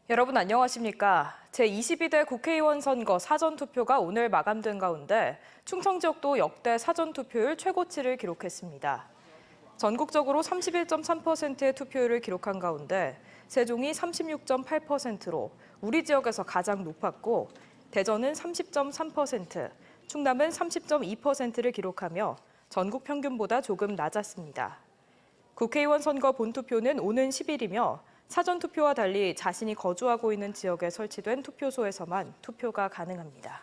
여러분 안녕하십니까? 제22대 국회의원 선거 사전투표가 오늘 마감된 가운데 충청 지역도 역대 사전투표율 최고치를 기록했습니다. 전국적으로 31.3%의 투표율을 기록한 가운데 세종이 36.8%로 우리 지역에서 가장 높았고 대전은 30.3%, 충남은 30.2%를 기록하며 전국 평균보다 조금 낮았습니다. 국회의원 선거 본투표는 오는 10일이며 사전투표와 달리 자신이 거주하고 있는 지역에 설치된 투표소에서만 투표가 가능합니다.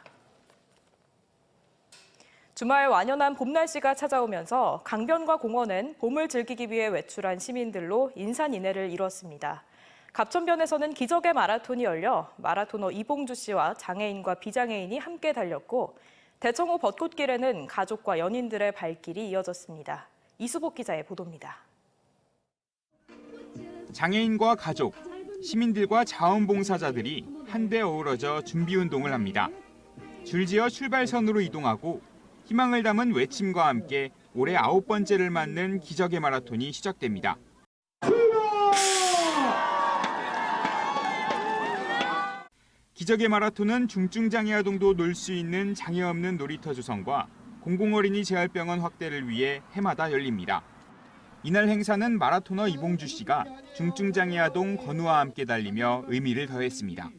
주말 완연한 봄 날씨가 찾아오면서 강변과 공원엔 봄을 즐기기 위해 외출한 시민들로 인산인해를 이뤘습니다. 갑천변에서는 기적의 마라톤이 열려 마라토너 이봉주 씨와 장애인과 비장애인이 함께 달렸고 대청호 벚꽃길에는 가족과 연인들의 발길이 이어졌습니다. 이수복 기자의 보도입니다. 장애인과 가족, 시민들과 자원봉사자들이 한데 어우러져 준비운동을 합니다. 줄지어 출발선으로 이동하고 희망을 담은 외침과 함께 올해 9번째를 맞는 기적의 마라톤이 시작됩니다. 기적의 마라톤은 중증장애 아동도 놀 수 있는 장애 없는 놀이터 조성과 공공어린이 재활병원 확대를 위해 해마다 열립니다. 이날 행사는 마라토너 이봉주 씨가 중증장애 아동 건우와 함께 달리며 의미를 더했습니다.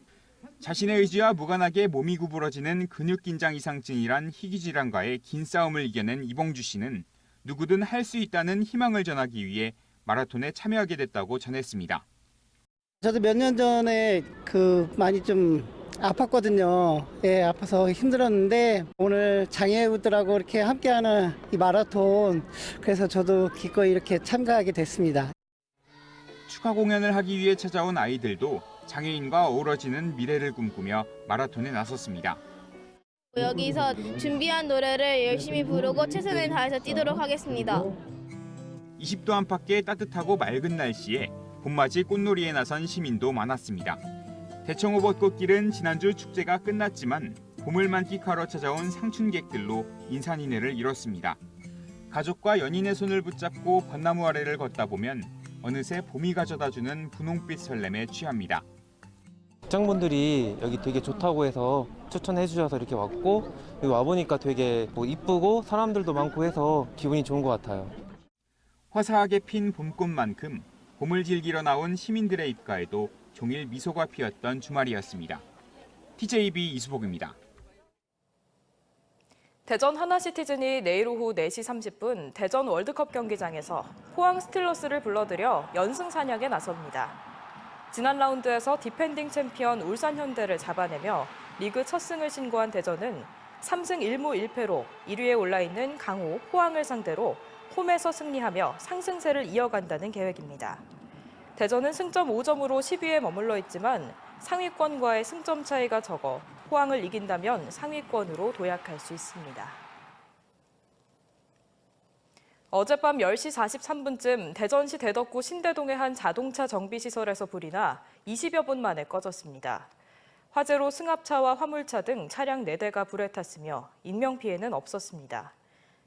자신의 의지와 무관하게 몸이 구부러지는 근육긴장 이상증이란 희귀질환과의 긴 싸움을 이겨낸 이봉주 씨는 누구든 할 수 있다는 희망을 전하기 위해 마라톤에 참여하게 됐다고 전했습니다. 저도 몇 년 전에 많이 좀 아팠거든요. 예, 아파서 힘들었는데 오늘 장애우들하고 이렇게 함께하는 이 마라톤, 그래서 저도 기꺼이 이렇게 참가하게 됐습니다. 축하 공연을 하기 위해 찾아온 아이들도 장애인과 어우러지는 미래를 꿈꾸며 마라톤에 나섰습니다. 여기서 준비한 노래를 열심히 부르고 최선을 다해서 뛰도록 하겠습니다. 20도 안팎의 따뜻하고 맑은 날씨에 봄맞이 꽃놀이에 나선 시민도 많았습니다. 대청호 벚꽃길은 지난주 축제가 끝났지만 봄을 만끽하러 찾아온 상춘객들로 인산인해를 이뤘습니다. 가족과 연인의 손을 붙잡고 벚나무 아래를 걷다 보면 어느새 봄이 가져다주는 분홍빛 설렘에 취합니다. 직장분들이 여기 되게 좋다고 해서 추천해 주셔서 이렇게 왔고, 여기 와보니까 되게 이쁘고 사람들도 많고 해서 기분이 좋은 것 같아요. 화사하게 핀 봄꽃만큼 봄을 즐기러 나온 시민들의 입가에도 종일 미소가 피었던 주말이었습니다. TJB 이수복입니다. 대전 하나시티즌이 내일 오후 4시 30분 대전 월드컵 경기장에서 포항 스틸러스를 불러들여 연승 사냥에 나섭니다. 지난 라운드에서 디펜딩 챔피언 울산현대를 잡아내며 리그 첫 승을 신고한 대전은 3승 1무 1패로 1위에 올라있는 강호, 포항을 상대로 홈에서 승리하며 상승세를 이어간다는 계획입니다. 대전은 승점 5점으로 10위에 머물러 있지만 상위권과의 승점 차이가 적어 포항을 이긴다면 상위권으로 도약할 수 있습니다. 어젯밤 10시 43분쯤 대전시 대덕구 신대동의 한 자동차 정비시설에서 불이 나 20여 분 만에 꺼졌습니다. 화재로 승합차와 화물차 등 차량 4대가 불에 탔으며 인명피해는 없었습니다.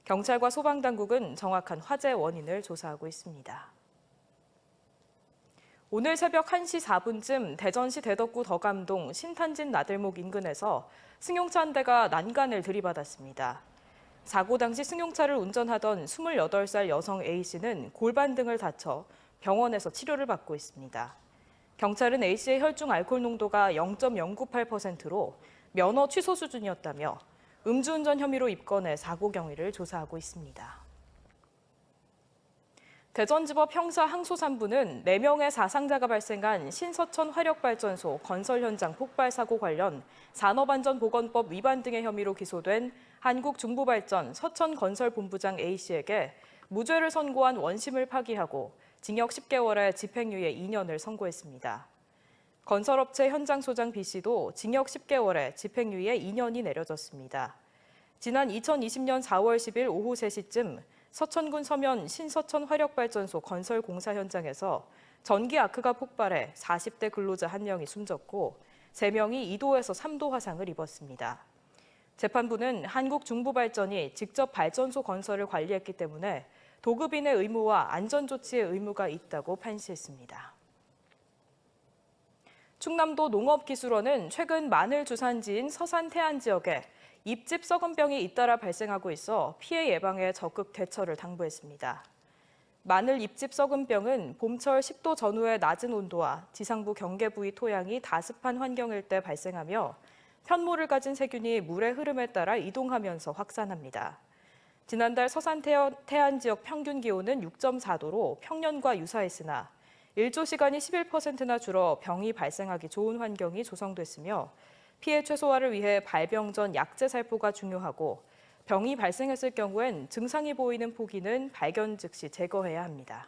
경찰과 소방당국은 정확한 화재 원인을 조사하고 있습니다. 오늘 새벽 1시 4분쯤 대전시 대덕구 덕암동 신탄진 나들목 인근에서 승용차 한 대가 난간을 들이받았습니다. 사고 당시 승용차를 운전하던 28살 여성 A씨는 골반 등을 다쳐 병원에서 치료를 받고 있습니다. 경찰은 A씨의 혈중 알코올 농도가 0.098%로 면허 취소 수준이었다며 음주운전 혐의로 입건해 사고 경위를 조사하고 있습니다. 대전지법 형사 항소 3부는 4명의 사상자가 발생한 신서천 화력발전소 건설 현장 폭발 사고 관련 산업안전보건법 위반 등의 혐의로 기소된 한국중부발전 서천건설본부장 A씨에게 무죄를 선고한 원심을 파기하고 징역 10개월에 집행유예 2년을 선고했습니다. 건설업체 현장 소장 B씨도 징역 10개월에 집행유예 2년이 내려졌습니다. 지난 2020년 4월 10일 오후 3시쯤 서천군 서면 신서천 화력발전소 건설 공사 현장에서 전기 아크가 폭발해 40대 근로자 1명이 숨졌고 3명이 2도에서 3도 화상을 입었습니다. 재판부는 한국중부발전이 직접 발전소 건설을 관리했기 때문에 도급인의 의무와 안전조치의 의무가 있다고 판시했습니다. 충남도 농업기술원은 최근 마늘 주산지인 서산 태안 지역에 잎집 썩은 병이 잇따라 발생하고 있어 피해 예방에 적극 대처를 당부했습니다. 마늘 잎집 썩은 병은 봄철 10도 전후의 낮은 온도와 지상부 경계 부위 토양이 다습한 환경일 때 발생하며 편모를 가진 세균이 물의 흐름에 따라 이동하면서 확산합니다. 지난달 서산 태안 지역 평균 기온은 6.4도로 평년과 유사했으나 일조 시간이 11%나 줄어 병이 발생하기 좋은 환경이 조성됐으며 피해 최소화를 위해 발병 전 약제 살포가 중요하고 병이 발생했을 경우엔 증상이 보이는 포기는 발견 즉시 제거해야 합니다.